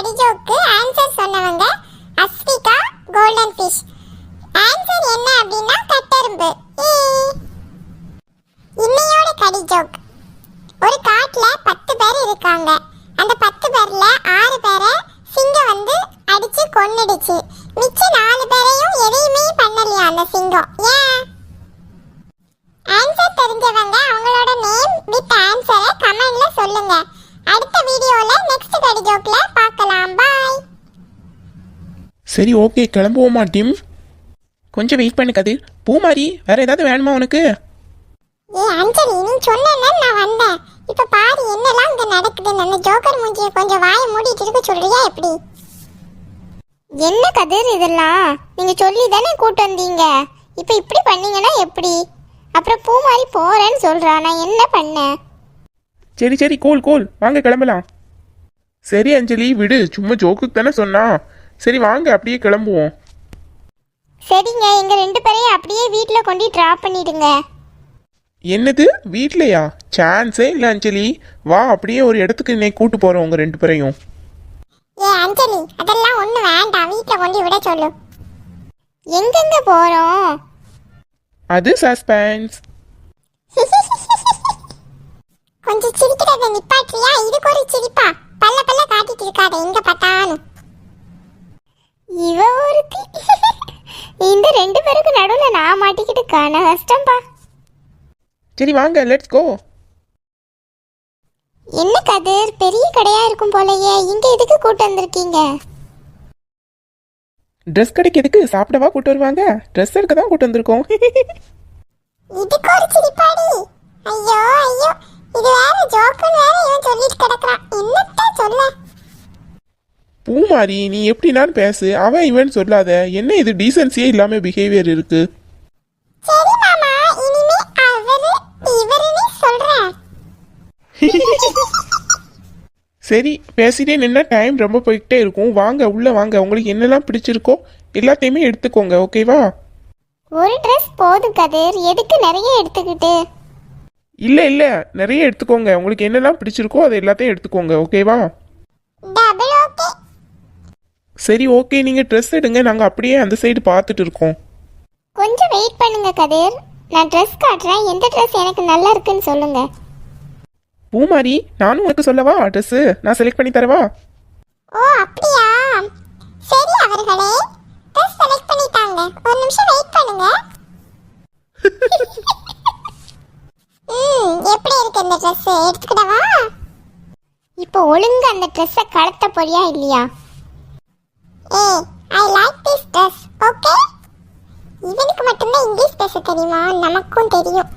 கடிஜோக்கு answer சொன்னவங்க Aswika golden fish. Answer என்ன அப்படின்னா கட்டெரும்பு. இன்னையோட கடிஜோக். ஒரு காட்டுல 10 பேர் இருக்காங்க. அந்த 10 பேர்ல 6 பேரை சிங்கம் வந்து அடிச்சு கொன்னுடுச்சு. மிச்ச 4 பேரையும் எதையுமே பண்ணலையா அந்த சிங்கம். ஏன்? ஆன்சர் தெரிஞ்சவங்க அவங்களோட நேம் வித் ஆன்சரை கமெண்ட்ல சொல்லுங்க. அடுத்த வீடியோல நெக்ஸ்ட் கடிஜோக்ல பார்க்கலாம். பாய். சரி ஓகே, கிளம்புவோமா டீம்? கொஞ்சம் வெயிட் பண்ணு கதிர். பூமாரி வேற ஏதாவது வேணுமா உனக்கு? அஞ்சலி, நீ சொன்ன நான் வந்தேன். இப்ப பாரு என்னெல்லாம் இங்க நடக்குதுன்னு. அந்த ஜோக்கர் மூஞ்சிய கொஞ்சம் வாயை மூடிட்டு இருக்க சொல்றியா எப்படி? என்ன கதிர் இதெல்லாம்? நீங்க சொல்லி தானே கூட்டு வந்தீங்க. இப்ப இப்படி பண்ணீங்கன்னா எப்படி? அப்புறம் பூமாரி போறேன்னு சொல்றா, நான் என்ன பண்ணேன்? சரி சரி, கூல் கூல், வாங்க கிளம்பலாம். சரி அஞ்சலி விடு, சும்மா ஜோக்குக்கு தானே சொன்னா. சரி வாங்க அப்படியே கிளம்புவோம். சரிங்க, எங்க 2 பேரையும் அப்படியே வீட்டில் கொண்டு ட்ராப் பண்ணிடுங்க. என்னது வீட்லையா? சான்ஸே இல்லை அஞ்சலி. வா அப்படியே ஒரு இடத்துக்கு இன்னைக்கு கூட்டு போறோம் உங்க 2 பேரையும். அஞ்சலி, அதெல்லாம் ஒண்ணு வேண்டாம், வீட்டில் கொண்டு விட சொல்லு. எங்கெங்க போறோம்? அது சஸ்பென்ஸ். கொஞ்சம் சிரிக்கிறத நிப்பாட்டியா? இதுக்கு ஒரு சிரிப்பா? பல்ல பல்ல காட்டிட்டு இருக்காத எங்க பார்த்தாலும். இவ ஒருத்தி. இந்த 2 பேருக்கு நடுவில் நான் மாட்டிக்கிட்டு காண கஷ்டம்பா. சரி வாங்க, லெட்ஸ் கோ. என்ன கதிர், பெரிய கடையா இருக்கும் போலயே, இங்க எதுக்கு கூட்டு வந்திருக்கீங்க? ட்ரெஸ் கடைக்கு எதுக்கு? சாப்பிடவா கூட்டு வருவாங்க? ட்ரெஸ் எடுக்க தான் கூட்டு வந்திருக்கோம். இதுக்கு ஒரு சிரிப்பாடி. ஐயோ ஐயோ, இது வேற ஜோக்குன்னு வேற இவன் சொல்லிட்டு கிடக்குறான். என்னத்தான் சொல்ல? பூமாரி நீ எப்படினாலும் பேசு, அவன் இவன் சொல்லாத. என்ன இது டீசன்சியே இல்லாம பிஹேவியர் இருக்கு. சரி மாமா, இனிமே அவரு இவருன்னு சொல்றேன். சரி பேசிட்டே நின்னா டைம் ரொம்ப போய்கிட்டே இருக்கும். வாங்க உள்ள வாங்க, உங்களுக்கு என்னெல்லாம் பிடிச்சிருக்கோ எல்லாத்தையுமே எடுத்துக்கோங்க, ஓகேவா? ஒரு ட்ரெஸ் போதும் கதிர், எதுக்கு நிறைய எடுத்துக்கிட்டு? இல்ல இல்ல, நிறைய எடுத்துக்கோங்க. உங்களுக்கு என்னெல்லாம் பிடிச்சிருக்கோ அதை எல்லாத்தையும் எடுத்துக்கோங்க, ஓகேவா? Double okay. சரி ஓகே, நீங்க ட்ரெஸ் எடுங்க, நாங்க அப்படியே அந்த சைடு பார்த்துட்டு இருக்கோம். கொஞ்சம் வெயிட் பண்ணுங்க கதிர், நான் ட்ரெஸ் காட்டுறேன். எந்த ட்ரெஸ் எனக்கு நல்லா இருக்குன்னு சொல்லுங்க. பூமாரி நானும் உனக்கு சொல்லவா ட்ரெஸ்? நான் செலக்ட் பண்ணி தரவா? ஓ அப்படியா? சரி அவர்களே, ட்ரெஸ் செலக்ட் பண்ணிட்டாங்க. ஒரு நிமிஷம் வெயிட் பண்ணுங்க. எப்படி இருக்கு இந்த ட்ரெஸ்? எடுத்துக்கிடவா? இப்போ ஒழுங்கா அந்த ட்ரெஸ்ஸை கலட்ட போறியா இல்லையா? I like this dress. Okay, இவனுக்கு மட்டும்தான் இங்கிலீஷ் பேச தெரியுமா? நமக்கும் தெரியும்.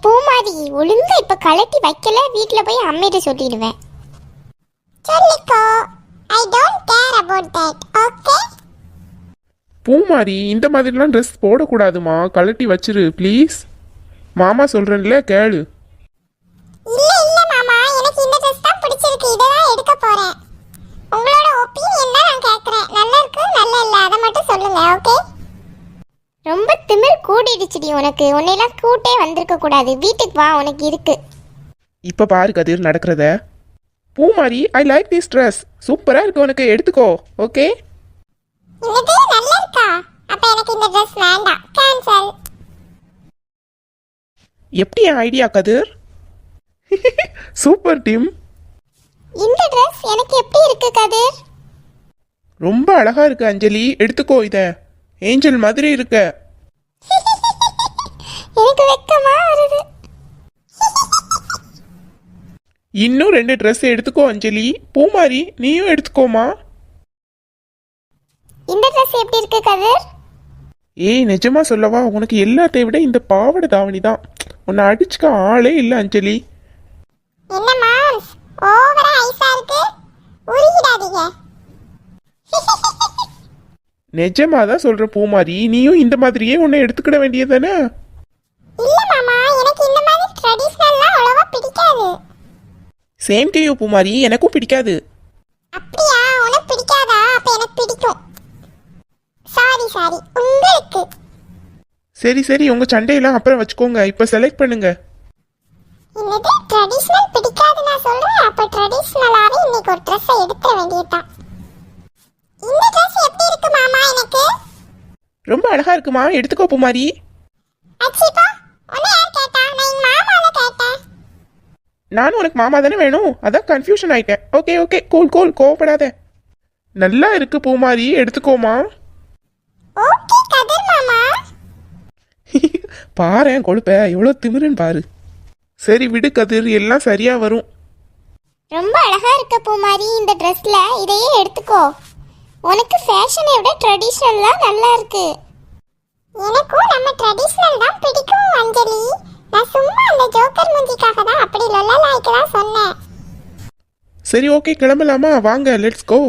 பூமாரி, ஒழுங்கா இப்ப கலட்டி வைக்கல, வீட்டுல போய் அம்மிட்ட சொல்லிடுவேன். சொல்லிக்கோ, I don't care about that. Okay Poomari இந்த மாதிரிலாம் ட்ரெஸ் போடக்கூடாதுமா, கலட்டி வச்சிரு ப்ளீஸ். மாமா சொல்றேன்ல கேளு. இல்ல இல்ல மாமா, எனக்கு இந்த ட்ரெஸ் தான் பிடிச்சிருக்கு, இத தான் எடுக்க போறேன். உங்களோட ஒபினியன் தான் நான் கேக்குறேன். நல்லா இருக்கு நல்லா இல்ல அத மட்டும் சொல்லுங்க. ஓகே? ரொம்ப திமிர் கூடிடுச்சுடி உனக்கு. உன்னையெல்லாம் கூட்டே வந்திருக்க கூடாது. வீட்டுக்கு வா, உனக்கு இருக்கு. இப்ப பாரு கதிர் நடக்கிறத. பூமாரி ஐ லைக் திஸ் ட்ரெஸ், சூப்பரா இருக்கு, உனக்கு எடுத்துக்கோ. ஓகே? இது நல்லா இருக்கா? அப்ப எனக்கு இந்த ட்ரெஸ் வேண்டாம், கேன்சல். எப்படி ஐடியா கதிர்? Super team. இந்த ட்ரெஸ் எனக்கு எப்படி இருக்கு கதிர்? ரொம்ப அழகா இருக்கு அஞ்சலி, எடுத்துக்கோ. இத ஏஞ்சல் மாதிரி இருக்க. எனக்கு வெக்கமா வருது. இன்னும் 2 ட்ரெஸ் எடுத்துக்கோ அஞ்சலி. பூமாரி நீயும் எடுத்துக்கோமா. இந்த ட்ரெஸ் எப்படி இருக்கு கதிர்? ஏய் நிஜமா சொல்லவா, உனக்கு எல்லாத்தை விட இந்த பாவாடை தாவணி தான். உன்னை அடிச்சுக்க ஆளே இல்லை அஞ்சலி. என்ன மாம்ஸ், ஓவரா ஐஸா இருக்கு, உருகிடாதீங்க. நிஜமா தான் சொல்ற பூமாரி, நீயும் இந்த மாதிரியே உன்னை எடுத்துக்கிட வேண்டியதானே? இல்ல மாமா, எனக்கு இந்த மாதிரி ட்ரெடிஷனல்லாம் அவ்வளவா பிடிக்காது. சேம் டு யூ பூமாரி, எனக்கும் பிடிக்காது. அப்படியா? உனக்கு பிடிக்காதா? அப்ப எனக்கு பிடிக்கும். சாரி உங்களுக்கு. சரி சரி, உங்க சண்டையெல்லாம் அப்புறம் வச்சுக்கோங்க, இப்ப செலக்ட் பண்ணுங்க. என்னது ட்ரெடிஷனல் பிடிக்காது நான் சொல்றேன்? அப்ப ட்ரெடிஷனலாவே இன்னைக்கு ஒரு ட்ரெஸ் எடுக்க வேண்டியது. ரொம்ப அழகா இருக்குமா, எடுத்துக்கோ பூமாரி. அச்சிப்பா, உன்னை யார் கேட்டா? நான் என் மாமாவை கேட்டேன். நானும் உனக்கு மாமா தானே வேணும், அதான் கன்ஃபியூஷன் ஆயிட்டேன். ஓகே ஓகே, கூல் கூல், கோவப்படாத. நல்லா இருக்கு பூமாரி, எடுத்துக்கோமா. ஓகே கதிர் மாமா. பாரேன் கொழுப்ப எவ்வளோ திமிருன்னு பாரு. சரி விடு கதிர், எல்லாம் சரியா வரும். ரொம்ப அழகா இருக்க பூமாரி இந்த ட்ரெஸ்ல, இதையே எடுத்துக்கோ. உனக்கு ஃபேஷனை விட ட்ரெடிஷனல்லாம் நல்லா இருக்கு. எனக்கும் நம்ம ட்ரெடிஷனல் தான் பிடிக்கும் அஞ்சலி. நான் சும்மா அந்த ஜோக்கர் மூஞ்சிக்காக தான் அப்படி லொல்லா லாய்க்கலாம் சொன்னேன். சரி ஓகே, கிளம்பலாமா? வாங்க, லெட்ஸ் கோ.